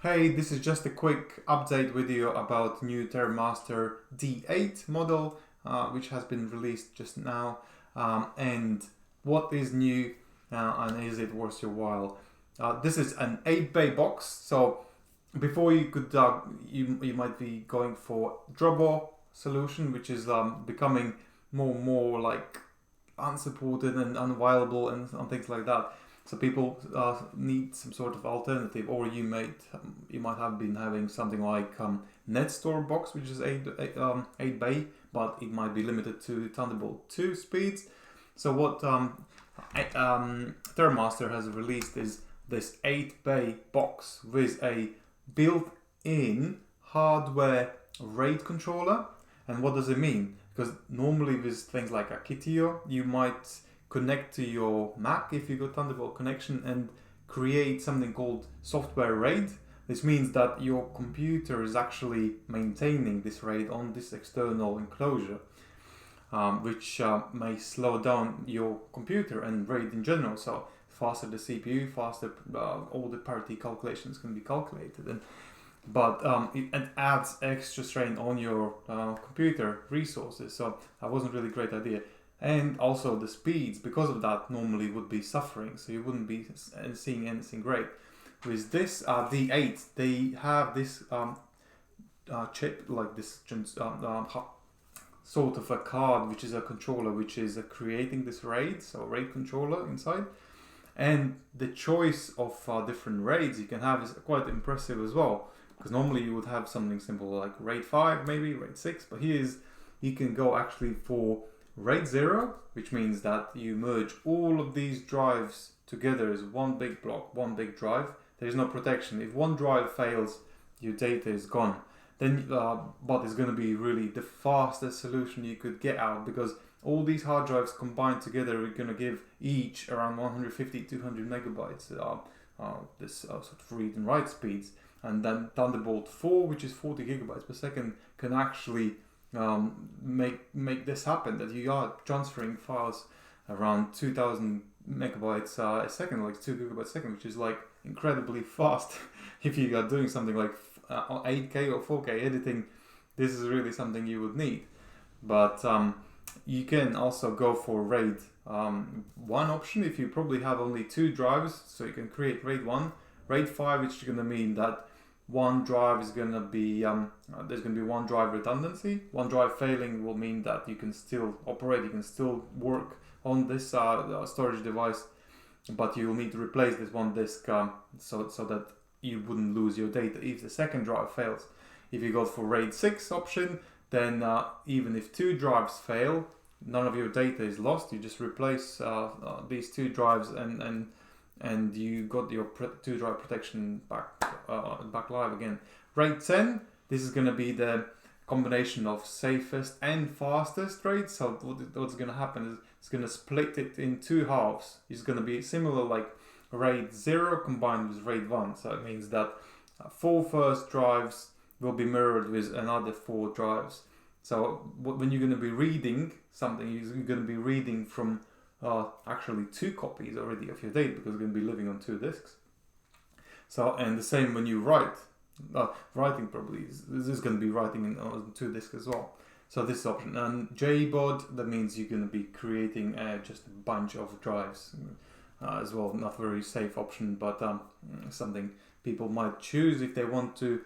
Hey, this is just a quick update video about new Terramaster D8 model, which has been released just now, and what is new and is it worth your while. This is an 8-bay box, so before you could, you might be going for Drobo solution, which is becoming more and more like unsupported and unviable and things like that. So people need some sort of alternative, or you might have been having something like Netstor box, which is 8 bay, but it might be limited to Thunderbolt 2 speeds. So what Terramaster has released is this 8 bay box with a built-in hardware RAID controller. And what does it mean? Because normally with things like Akitio, you might connect to your Mac if you got Thunderbolt connection and create something called software RAID. This means that your computer is actually maintaining this RAID on this external enclosure, which may slow down your computer and RAID in general. So faster the CPU, faster all the parity calculations can be calculated. But it adds extra strain on your computer resources, so that wasn't really a great idea. And also the speeds, because of that, normally would be suffering, so you wouldn't be seeing anything great. With this D8, they have this chip, like this sort of a card, which is a controller, which is creating this RAID, so RAID controller inside. And the choice of different RAIDs you can have is quite impressive as well. Because normally you would have something simple like RAID 5, maybe RAID 6, but you can go actually for RAID 0, which means that you merge all of these drives together as one big block, one big drive. There is no protection. If one drive fails, your data is gone. Then, but it's going to be really the fastest solution you could get out, because all these hard drives combined together are going to give each around 150, 200 megabytes. This sort of read and write speeds. And then Thunderbolt 4, which is 40 gigabytes per second, can actually make this happen, that you are transferring files around 2000 megabytes a second, like 2 gigabytes a second, which is like incredibly fast. If you are doing something like 8K or 4K editing, this is really something you would need. But you can also go for RAID 1 option if you probably have only 2 drives, so you can create RAID 1. RAID 5, which is going to mean that one drive is going to be, there's going to be one drive redundancy. One drive failing will mean that you can still operate, you can still work on this storage device, but you will need to replace this one disk so that you wouldn't lose your data if the second drive fails. If you go for RAID 6 option, then even if 2 drives fail, none of your data is lost. You just replace these 2 drives and you got your 2 drive protection back live again. RAID 10, this is going to be the combination of safest and fastest RAID. So what's going to happen is it's going to split it in 2 halves. It's going to be similar like RAID 0 combined with RAID 1. So it means that 4 first drives will be mirrored with another 4 drives. So when you're going to be reading something, you're going to be reading from actually 2 copies already of your data, because you're going to be living on 2 disks. So, and the same when you write, writing probably is going to be writing on 2 disks as well. So this option. And JBOD, that means you're going to be creating just a bunch of drives as well. Not very safe option, but something people might choose if they want to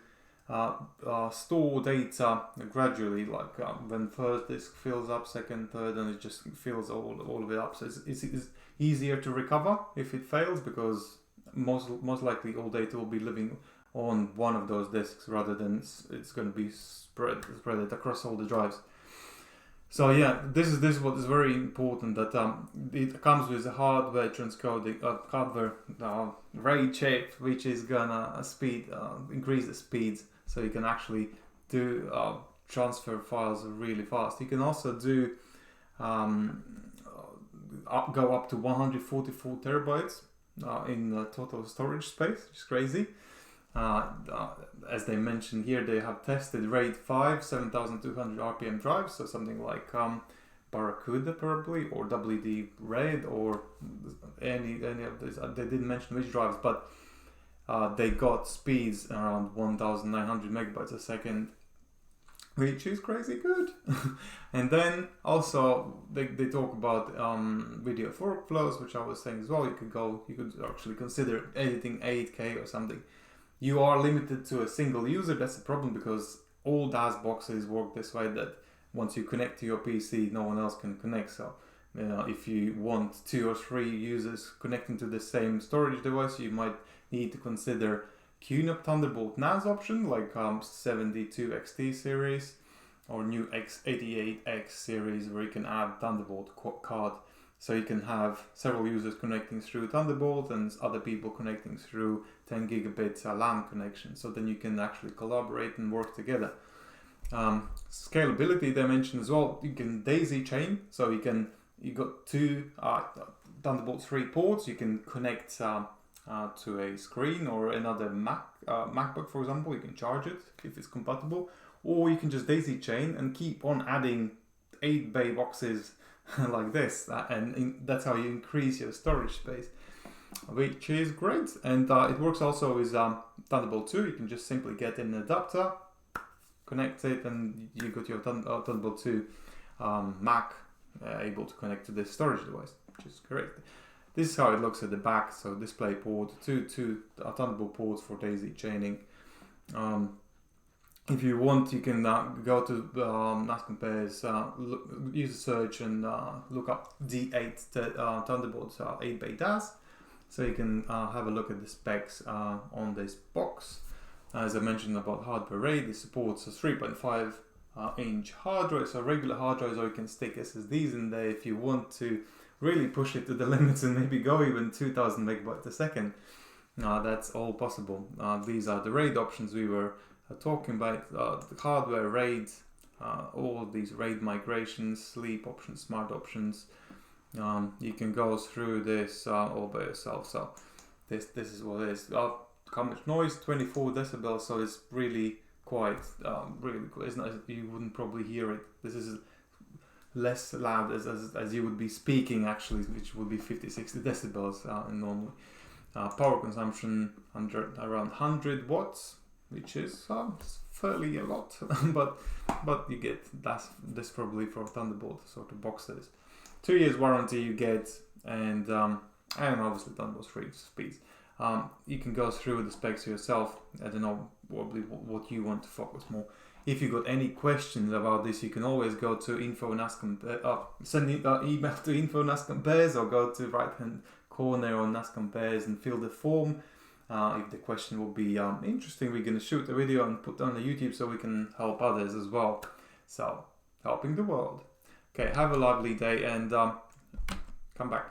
store data gradually, like when first disk fills up, second, third, and it just fills all of it up. So it's easier to recover if it fails, because most likely all data will be living on one of those disks rather than it's going to be spread across all the drives. So yeah, this is what is very important, that it comes with a hardware transcoding, hardware RAID chip, which is gonna increase the speeds, so you can actually do transfer files really fast. You can also do go up to 144 terabytes in total storage space, which is crazy. As they mentioned here, they have tested RAID 5 7200 RPM drives, so something like Barracuda probably, or WD Red, or any of these. They didn't mention which drives, but they got speeds around 1900 megabytes a second, which is crazy good. And then also they talk about video workflows, which I was saying as well. You could actually consider editing 8K or something. You are limited to a single user. That's the problem, because all DAS boxes work this way, that once you connect to your PC, no one else can connect. So if you want 2 or 3 users connecting to the same storage device, you might need to consider QNAP Thunderbolt NAS option, like 72XT series or new X88X series, where you can add Thunderbolt card. So you can have several users connecting through Thunderbolt and other people connecting through 10 gigabit LAN connection. So then you can actually collaborate and work together. Scalability they mentioned as well. You can daisy chain. So you got 2 Thunderbolt 3 ports. You can connect to a screen or another MacBook, for example. You can charge it if it's compatible, or you can just daisy chain and keep on adding 8 bay boxes like this, and that's how you increase your storage space, which is great. And it works also with Thunderbolt 2. You can just simply get an adapter, connect it, and you got your Thunderbolt 2 Mac able to connect to this storage device, which is great. This is how it looks at the back. So display port, two Thunderbolt ports for daisy chaining. If you want, you can go to NAS Compares, use a search and look up D8 Thunderbolt 8-bay DAS. So you can have a look at the specs on this box. As I mentioned about hardware RAID, it supports a 3.5 inch hard drive, so regular hard drives, or you can stick SSDs in there if you want to really push it to the limits and maybe go even 2000 megabytes a second. That's all possible. These are the RAID options we were talking about, the hardware RAID, all of these RAID migrations, sleep options, smart options. You can go through this all by yourself. So this is what it is. How much noise? 24 decibels. So it's really quite really cool. It's not, you wouldn't probably hear it. This is less loud as you would be speaking actually, which would be 50-60 decibels normally. Power consumption around 100 watts. Which is fairly a lot, but you get this probably for Thunderbolt sort of boxes. 2 years warranty you get, and obviously Thunderbolt 3 speeds. You can go through the specs yourself. I don't know probably what you want to focus more. If you got any questions about this, you can always go to send an email to info.nascompares, or go to right hand corner on NAS Compares and fill the form. If the question will be interesting, we're going to shoot a video and put on the YouTube so we can help others as well. So, helping the world. Okay, have a lovely day and come back.